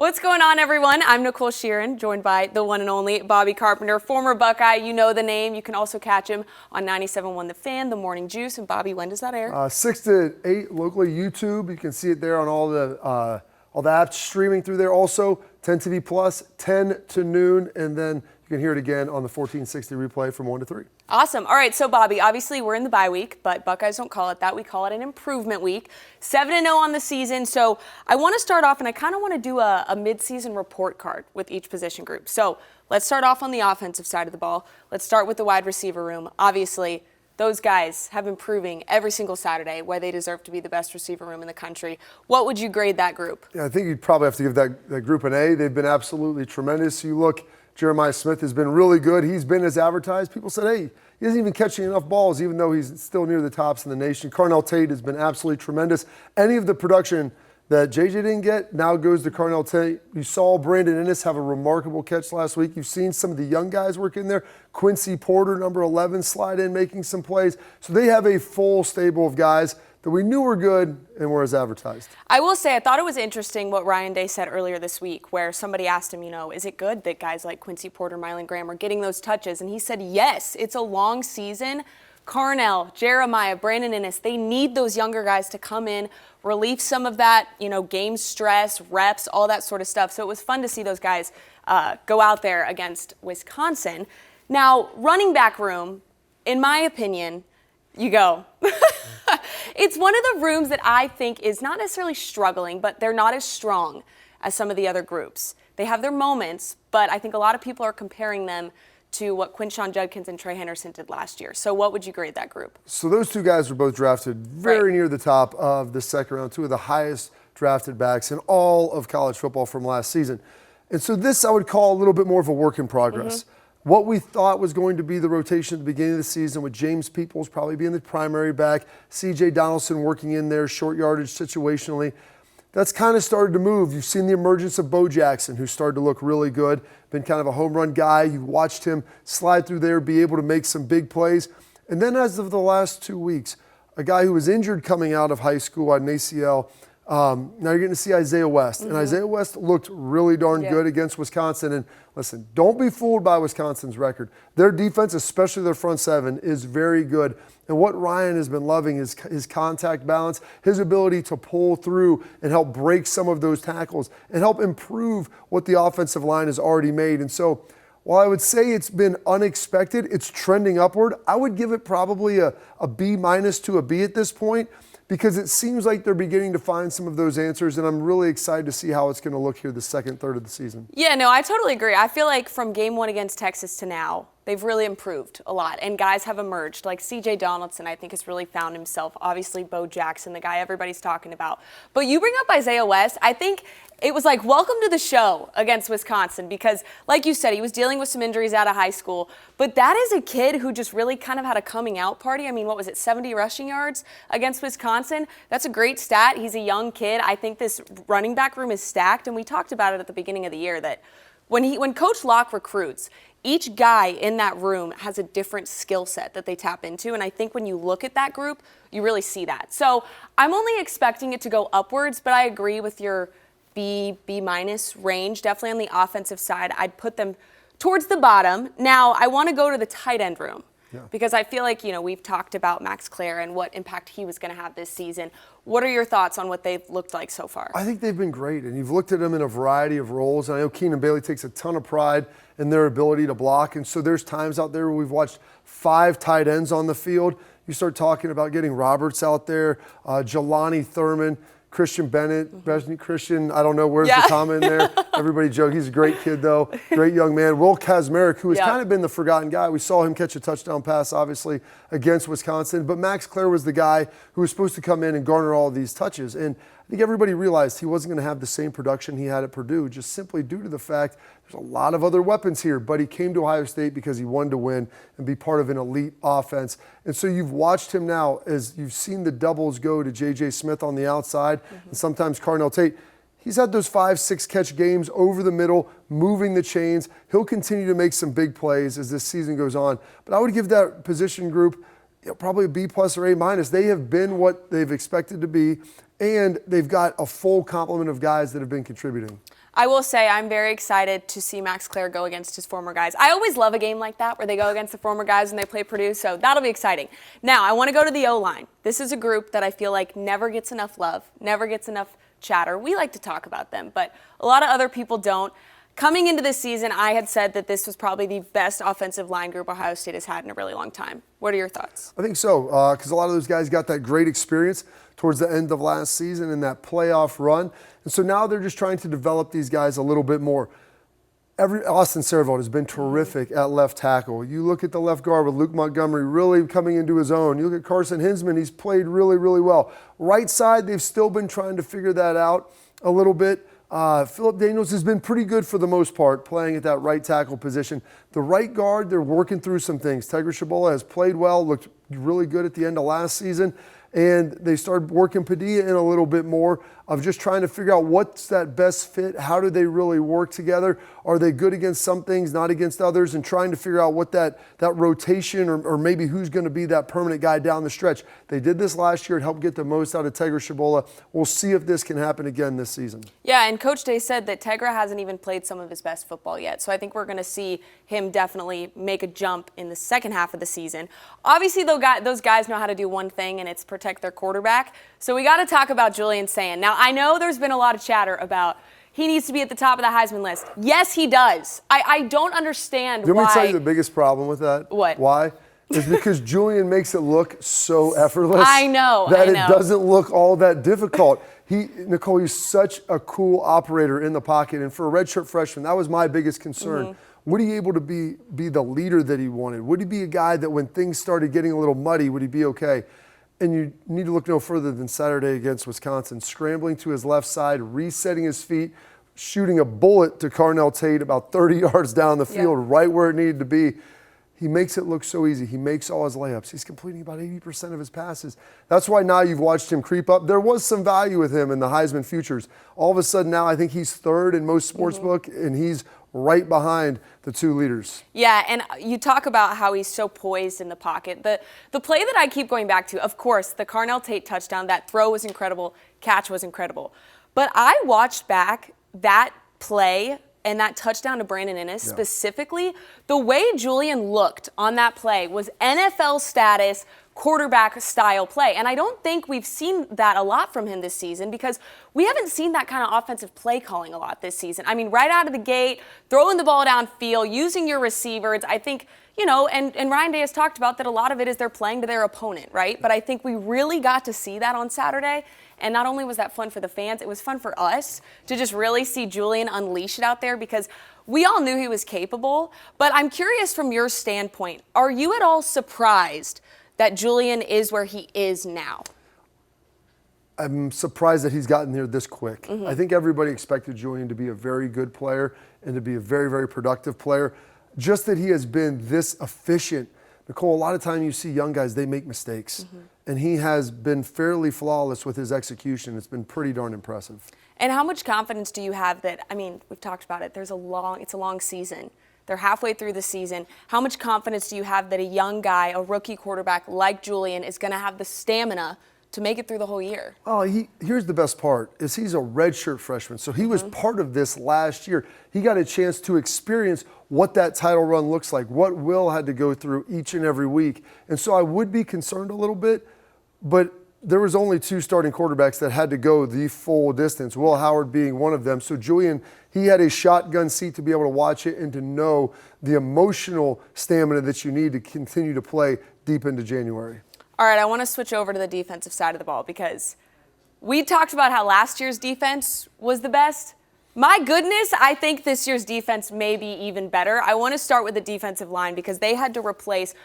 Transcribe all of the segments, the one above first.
What's going on, everyone? I'm Nicole Shearin, joined by the one and only Bobby Carpenter, former Buckeye. You know the name. You can also catch him on 97.1 The Fan, The Morning Juice. And Bobby, when does that air? 6 to 8 locally, YouTube. You can see it there on all the apps streaming through there. Also, 10 TV Plus, 10 to noon, and then you can hear it again on the 1460 replay from 1 to 3. Awesome. All right, so Bobby, obviously we're in the bye week, but Buckeyes don't call it that. We call it an improvement week. 7-0 on the season. So I want to start off, and I kind of want to do a midseason report card with each position group. So let's start off on the offensive side of the ball. Let's start with the wide receiver room. Obviously, those guys have been proving every single Saturday why they deserve to be the best receiver room in the country. What would you grade that group? Yeah, I think you'd probably have to give that group an A. They've been absolutely tremendous. You look, Jeremiah Smith has been really good. He's been as advertised. People said, hey, he isn't even catching enough balls, even though he's still near the tops in the nation. Carnell Tate has been absolutely tremendous. Any of the production that JJ didn't get now goes to Carnell Tate. You saw Brandon Ennis have a remarkable catch last week. You've seen some of the young guys work in there. Quincy Porter, number 11, slide in, making some plays. So they have a full stable of guys that we knew were good and were as advertised. I will say I thought it was interesting what Ryan Day said earlier this week, where somebody asked him, is it good that guys like Quincy Porter, Mylan Graham are getting those touches? And he said, yes, it's a long season. Carnell, Jeremiah, Brandon Ennis, they need those younger guys to come in, relieve some of that, game stress, reps, all that sort of stuff. So it was fun to see those guys go out there against Wisconsin. Now, running back room, in my opinion, you go. It's one of the rooms that I think is not necessarily struggling, but they're not as strong as some of the other groups. They have their moments, but I think a lot of people are comparing them to what Quinshon Judkins and Trey Henderson did last year. So what would you grade that group? So those two guys were both drafted very near the top of the second round, two of the highest drafted backs in all of college football from last season. And so this I would call a little bit more of a work in progress. Mm-hmm. What we thought was going to be the rotation at the beginning of the season with James Peoples probably being the primary back, C.J. Donaldson working in there, short yardage situationally. That's kind of started to move. You've seen the emergence of Bo Jackson, who started to look really good, been kind of a home run guy. You watched him slide through there, be able to make some big plays. And then as of the last 2 weeks, a guy who was injured coming out of high school on an ACL, now you're getting to see Isaiah West. Mm-hmm. And Isaiah West looked really darn good against Wisconsin. And listen, don't be fooled by Wisconsin's record. Their defense, especially their front seven, is very good. And what Ryan has been loving is his contact balance, his ability to pull through and help break some of those tackles and help improve what the offensive line has already made. And so while I would say it's been unexpected, it's trending upward. I would give it probably a B- to a B at this point, because it seems like they're beginning to find some of those answers, and I'm really excited to see how it's going to look here the second third of the season. Yeah, no, I totally agree. I feel like from game one against Texas to now, they've really improved a lot, and guys have emerged. Like C.J. Donaldson, I think, has really found himself. Obviously, Bo Jackson, the guy everybody's talking about. But you bring up Isaiah West. I think it was like, welcome to the show against Wisconsin, because like you said, he was dealing with some injuries out of high school. But that is a kid who just really kind of had a coming out party. I mean, what was it, 70 rushing yards against Wisconsin? That's a great stat. He's a young kid. I think this running back room is stacked, and we talked about it at the beginning of the year that when Coach Locke recruits, each guy in that room has a different skill set that they tap into. And I think when you look at that group, you really see that. So I'm only expecting it to go upwards, but I agree with your B- range. Definitely on the offensive side, I'd put them towards the bottom. Now, I want to go to the tight end room. Yeah. Because I feel like, we've talked about Max Clare and what impact he was going to have this season. What are your thoughts on what they've looked like so far? I think they've been great, and you've looked at them in a variety of roles. And I know Keenan Bailey takes a ton of pride in their ability to block, and so there's times out there where we've watched 5 tight ends on the field. You start talking about getting Roberts out there, Jelani Thurman, Christian Bennett, Christian, I don't know, where's the comma in there? Everybody joke. He's a great kid, though. Great young man. Will Kazmarek, who has kind of been the forgotten guy. We saw him catch a touchdown pass, obviously, against Wisconsin. But Max Clare was the guy who was supposed to come in and garner all of these touches. And I think everybody realized he wasn't going to have the same production he had at Purdue, just simply due to the fact there's a lot of other weapons here. But he came to Ohio State because he wanted to win and be part of an elite offense. And so you've watched him now as you've seen the doubles go to J.J. Smith on the outside and sometimes Carnell Tate. He's had those 5-6 catch games over the middle, moving the chains. He'll continue to make some big plays as this season goes on. But I would give that position group probably a B+ or A-. They have been what they've expected to be. and they've got a full complement of guys that have been contributing. I will say I'm very excited to see Max Clare go against his former guys. I always love a game like that where they go against the former guys and they play Purdue, so that'll be exciting. Now, I want to go to the O-line. This is a group that I feel like never gets enough love, never gets enough chatter. We like to talk about them, but a lot of other people don't. Coming into this season, I had said that this was probably the best offensive line group Ohio State has had in a really long time. What are your thoughts? I think so, because a lot of those guys got that great experience towards the end of last season in that playoff run. And so now they're just trying to develop these guys a little bit more. Austin Servold has been terrific at left tackle. You look at the left guard with Luke Montgomery really coming into his own. You look at Carson Hinsman, he's played really, really well. Right side, they've still been trying to figure that out a little bit. Phillip Daniels has been pretty good for the most part, playing at that right tackle position. The right guard, they're working through some things. Tegra Shabola has played well, looked really good at the end of last season, and they started working Padilla in a little bit more of just trying to figure out what's that best fit, how do they really work together, are they good against some things, not against others, and trying to figure out what that rotation or maybe who's going to be that permanent guy down the stretch. They did this last year. It helped get the most out of Tegra Shabola. We'll see if this can happen again this season. Yeah, and Coach Day said that Tegra hasn't even played some of his best football yet, so I think we're going to see him definitely make a jump in the second half of the season. Obviously, those guys know how to do one thing, and it's protect their quarterback. So we got to talk about Julian Sayin. Now, I know there's been a lot of chatter about he needs to be at the top of the Heisman list. Yes, he does. I don't understand why. Let me tell you the biggest problem with that. What? Why? Is because Julian makes it look so effortless. I know. It doesn't look all that difficult. Nicole, he's such a cool operator in the pocket. And for a redshirt freshman, that was my biggest concern. Mm-hmm. Would he able to be the leader that he wanted? Would he be a guy that when things started getting a little muddy, would he be okay? And you need to look no further than Saturday against Wisconsin, scrambling to his left side, resetting his feet, shooting a bullet to Carnell Tate about 30 yards down the field, right where it needed to be. He makes it look so easy. He makes all his layups. He's completing about 80% of his passes. That's why now you've watched him creep up. There was some value with him in the Heisman futures. All of a sudden now I think he's third in most sportsbook, and he's right behind the two leaders. Yeah, and you talk about how he's so poised in the pocket. The play that I keep going back to, of course, the Carnell Tate touchdown, that throw was incredible, catch was incredible. But I watched back that play and that touchdown to Brandon Inniss specifically. The way Julian looked on that play was NFL status, quarterback style play. And I don't think we've seen that a lot from him this season because we haven't seen that kind of offensive play calling a lot this season. I mean, right out of the gate, throwing the ball downfield, using your receivers. I think, and Ryan Day has talked about that a lot of it is they're playing to their opponent, right? But I think we really got to see that on Saturday. And not only was that fun for the fans, it was fun for us to just really see Julian unleash it out there because we all knew he was capable. But I'm curious from your standpoint, are you at all surprised that Julian is where he is now? I'm surprised that he's gotten there this quick. Mm-hmm. I think everybody expected Julian to be a very good player and to be a very, very productive player. Just that he has been this efficient. Nicole, a lot of time you see young guys, they make mistakes. Mm-hmm. And he has been fairly flawless with his execution. It's been pretty darn impressive. And how much confidence do you have that, we've talked about it, it's a long season. They're halfway through the season. How much confidence do you have that a young guy, a rookie quarterback like Julian, is going to have the stamina to make it through the whole year? Oh, here's the best part, is he's a redshirt freshman. So he was part of this last year. He got a chance to experience what that title run looks like, what Will had to go through each and every week. And so I would be concerned a little bit, but there was only two starting quarterbacks that had to go the full distance, Will Howard being one of them. So Julian, he had a shotgun seat to be able to watch it and to know the emotional stamina that you need to continue to play deep into January. All right, I want to switch over to the defensive side of the ball because we talked about how last year's defense was the best. My goodness, I think this year's defense may be even better. I want to start with the defensive line because they had to replace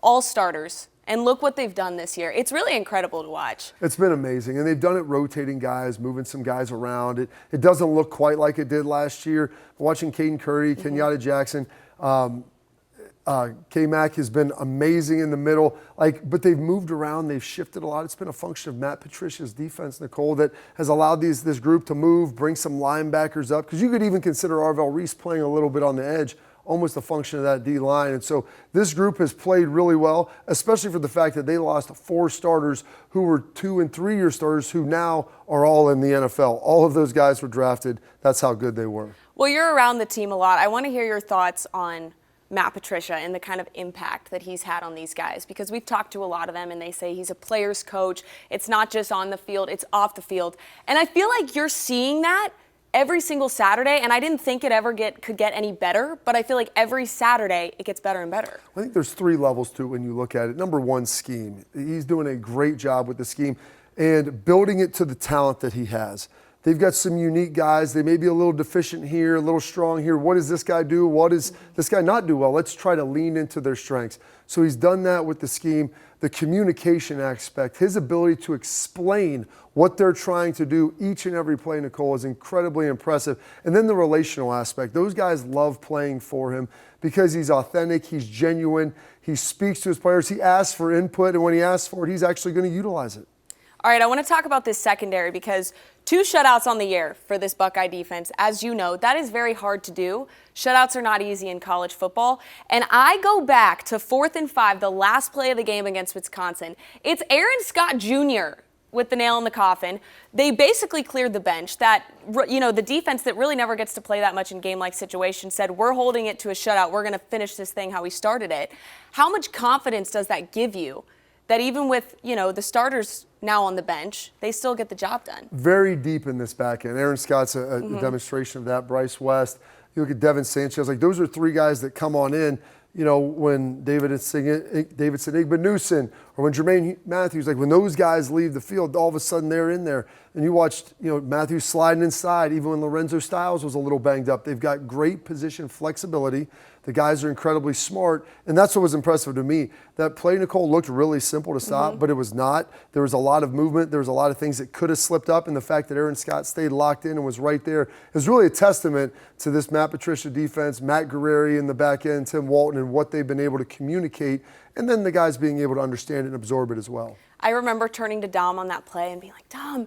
all starters. And look what they've done this year. It's really incredible to watch. It's been amazing. And they've done it rotating guys, moving some guys around. It doesn't look quite like it did last year. Watching Caden Curry, Kenyatta Jackson, K-Mac has been amazing in the middle. But they've moved around. They've shifted a lot. It's been a function of Matt Patricia's defense, Nicole, that has allowed this group to move, bring some linebackers up. Because you could even consider Arvell Reese playing a little bit on the edge almost a function of that D-line. And so this group has played really well, especially for the fact that they lost 4 starters who were 2- and 3-year starters who now are all in the NFL. All of those guys were drafted. That's how good they were. Well, you're around the team a lot. I want to hear your thoughts on Matt Patricia and the kind of impact that he's had on these guys, because we've talked to a lot of them and they say he's a player's coach. It's not just on the field, it's off the field. And I feel like you're seeing that every single Saturday, and I didn't think it ever could get any better, but I feel like every Saturday it gets better and better. I think there's 3 levels to it when you look at it. Number 1, scheme. He's doing a great job with the scheme and building it to the talent that he has. They've got some unique guys. They may be a little deficient here, a little strong here. What does this guy do? What does this guy not do well? Let's try to lean into their strengths. So he's done that with the scheme. The communication aspect, his ability to explain what they're trying to do each and every play, Nicole, is incredibly impressive. And then the relational aspect. Those guys love playing for him because he's authentic, he's genuine, he speaks to his players, he asks for input, and when he asks for it, he's actually going to utilize it. All right, I want to talk about this secondary because 2 shutouts on the year for this Buckeye defense. As you know, that is very hard to do. Shutouts are not easy in college football. And I go back to 4th and 5, the last play of the game against Wisconsin. It's Aaron Scott Jr. with the nail in the coffin. They basically cleared the bench. That, you know, the defense that really never gets to play that much in game-like situations said, we're holding it to a shutout. We're going to finish this thing how we started it. How much confidence does that give you that even with, you know, the starters now on the bench, they still get the job done? Very deep in this back end. Aaron Scott's a demonstration of that. Bryce West. You look at Devin Sanchez. Like, those are 3 guys that come on in, you know, when Davidson Igbeneusen or when Jermaine Matthews, like when those guys leave the field, all of a sudden they're in there. And you watched, you know, Matthews sliding inside, even when Lorenzo Styles was a little banged up. They've got great position flexibility. The guys are incredibly smart, and that's what was impressive to me. That play, Nicole, looked really simple to stop, but it was not. There was a lot of movement. There was a lot of things that could have slipped up, and the fact that Aaron Scott stayed locked in and was right there is really a testament to this Matt Patricia defense, Matt Guerrieri in the back end, Tim Walton, and what they've been able to communicate, and then the guys being able to understand it and absorb it as well. I remember turning to Dom on that play and being like, Dom,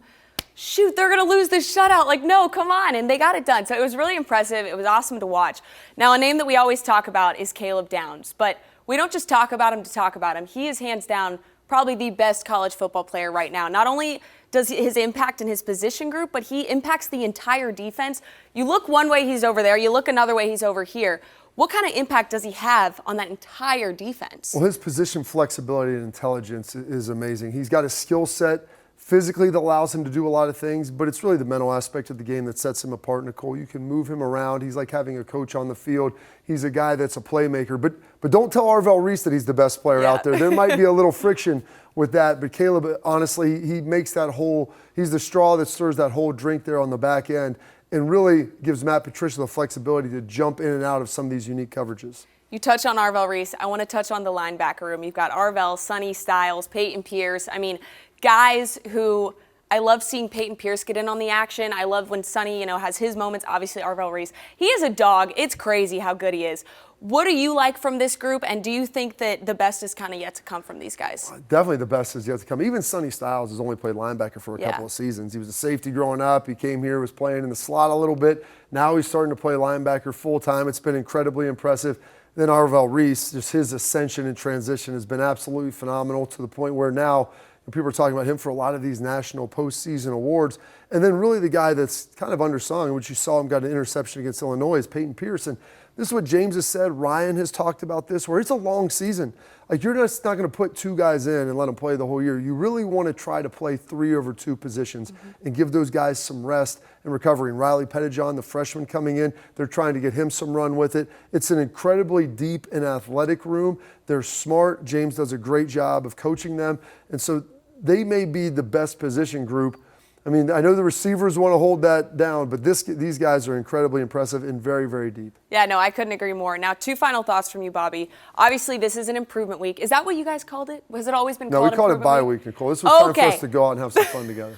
shoot, they're going to lose this shutout. Like, no, come on. And they got it done. So it was really impressive. It was awesome to watch. Now, a name that we always talk about is Caleb Downs. But we don't just talk about him to talk about him. He is hands down probably the best college football player right now. Not only does his impact in his position group, but he impacts the entire defense. You look one way, he's over there. You look another way, he's over here. What kind of impact does he have on that entire defense? Well, his position flexibility and intelligence is amazing. He's got a skill set physically that allows him to do a lot of things, but it's really the mental aspect of the game that sets him apart, Nicole. You can move him around. He's like having a coach on the field. He's a guy that's a playmaker. But don't tell Arvell Reese that he's the best player out there. There might be a little friction with that, but Caleb, honestly, he makes that whole, he's the straw that stirs that whole drink there on the back end and really gives Matt Patricia the flexibility to jump in and out of some of these unique coverages. You touch on Arvell Reese. I want to touch on the linebacker room. You've got Arvell, Sonny Styles, Peyton Pierce. I mean, guys who I love seeing Peyton Pierce get in on the action. I love when Sonny, you know, has his moments. Obviously, Arvell Reese. He is a dog. It's crazy how good he is. What do you like from this group, and do you think that the best is kind of yet to come from these guys? Definitely the best is yet to come. Even Sonny Styles has only played linebacker for a couple of seasons. He was a safety growing up. He came here, was playing in the slot a little bit. Now he's starting to play linebacker full-time. It's been incredibly impressive. Then Arvell Reese, just his ascension and transition has been absolutely phenomenal to the point where now people are talking about him for a lot of these national postseason awards. And then really the guy that's kind of undersung, which you saw him got an interception against Illinois, is Peyton Pierce. And this is what James has said. Ryan has talked about this, where it's a long season. Like, you're just not going to put 2 guys in and let them play the whole year. You really want to try to play 3 over 2 positions and give those guys some rest and recovery. And Riley Pettijohn, the freshman coming in, they're trying to get him some run with it. It's an incredibly deep and athletic room. They're smart. James does a great job of coaching them. And so they may be the best position group. I mean, I know the receivers want to hold that down, but these guys are incredibly impressive and very, very deep. Yeah, no, I couldn't agree more. Now, 2 final thoughts from you, Bobby. Obviously, this is an improvement week. Is that what you guys called it? Has it always been called improvement week? No, we called it bye week, Nicole. This was time for us to go out and have some fun together.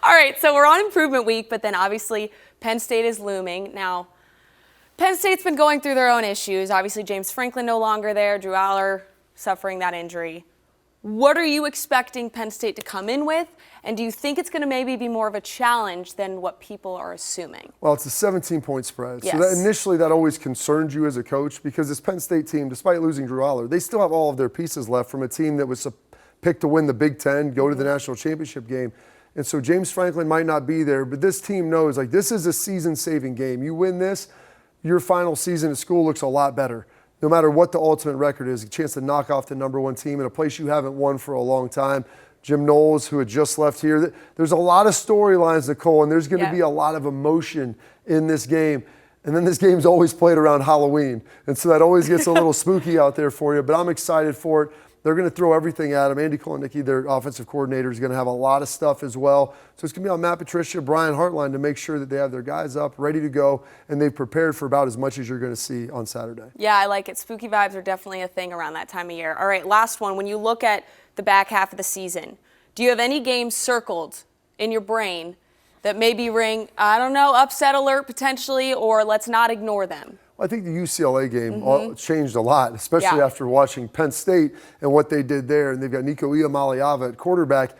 All right, so we're on improvement week, but then obviously Penn State is looming. Now, Penn State's been going through their own issues. Obviously, James Franklin no longer there. Drew Aller suffering that injury. What are you expecting Penn State to come in with? And do you think it's going to maybe be more of a challenge than what people are assuming? Well, it's a 17-point spread. Yes. So that initially that always concerned you as a coach because this Penn State team, despite losing Drew Aller, they still have all of their pieces left from a team that was picked to win the Big Ten, go to the national championship game. And so James Franklin might not be there, but this team knows, like, this is a season-saving game. You win this, your final season at school looks a lot better. No matter what the ultimate record is, a chance to knock off the #1 team in a place you haven't won for a long time. Jim Knowles, who had just left here. There's a lot of storylines, Nicole, and there's going to be a lot of emotion in this game. And then this game's always played around Halloween. And so that always gets a little spooky out there for you. But I'm excited for it. They're going to throw everything at him. Andy Kolnicki, their offensive coordinator, is going to have a lot of stuff as well. So it's going to be on Matt Patricia, Brian Hartline to make sure that they have their guys up, ready to go, and they've prepared for about as much as you're going to see on Saturday. Yeah, I like it. Spooky vibes are definitely a thing around that time of year. All right, last one. When you look at the back half of the season, do you have any games circled in your brain that maybe ring, I don't know, upset alert potentially, or let's not ignore them? I think the UCLA game changed a lot, especially after watching Penn State and what they did there. And they've got Nico Iamaleava at quarterback,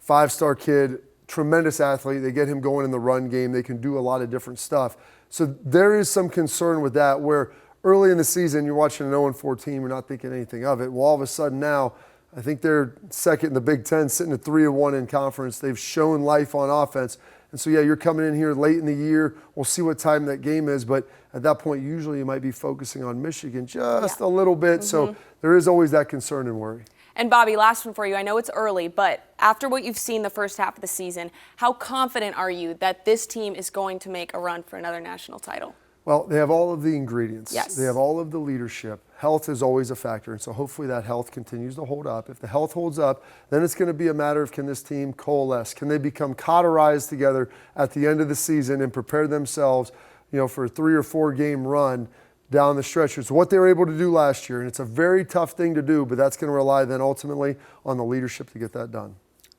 5-star kid, tremendous athlete. They get him going in the run game. They can do a lot of different stuff. So there is some concern with that where early in the season you're watching an 0-4 team, you're not thinking anything of it. Well, all of a sudden now, I think they're second in the Big Ten, sitting at 3-1 in conference. They've shown life on offense. And so, yeah, you're coming in here late in the year. We'll see what time that game is. But at that point, usually you might be focusing on Michigan just a little bit. So there is always that concern and worry. And, Bobby, last one for you. I know it's early, but after what you've seen the first half of the season, how confident are you that this team is going to make a run for another national title? Well, they have all of the ingredients. Yes. They have all of the leadership. Health is always a factor, and so hopefully that health continues to hold up. If the health holds up, then it's going to be a matter of can this team coalesce? Can they become cauterized together at the end of the season and prepare themselves, for a 3 or 4 game run down the stretch? It's what they were able to do last year, and it's a very tough thing to do, but that's going to rely then ultimately on the leadership to get that done.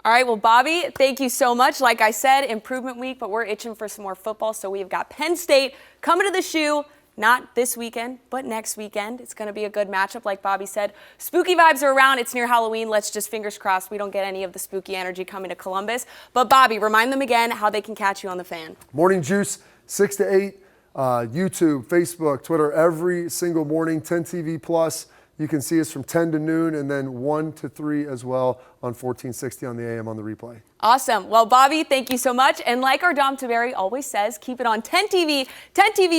All right, well, Bobby, thank you so much. Like I said, improvement week, but we're itching for some more football. So we've got Penn State coming to the Shoe, not this weekend, but next weekend. It's going to be a good matchup, like Bobby said. Spooky vibes are around. It's near Halloween. Let's just fingers crossed we don't get any of the spooky energy coming to Columbus. But, Bobby, remind them again how they can catch you on The Fan. Morning Juice, 6 to 8, YouTube, Facebook, Twitter, every single morning, 10 TV Plus. You can see us from 10 to noon and then 1 to 3 as well on 1460 on the AM on the replay. Awesome. Well, Bobby, thank you so much. And like our Dom Taveri always says, keep it on 10 TV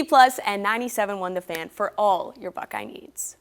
Plus, and 97.1 The Fan for all your Buckeye needs.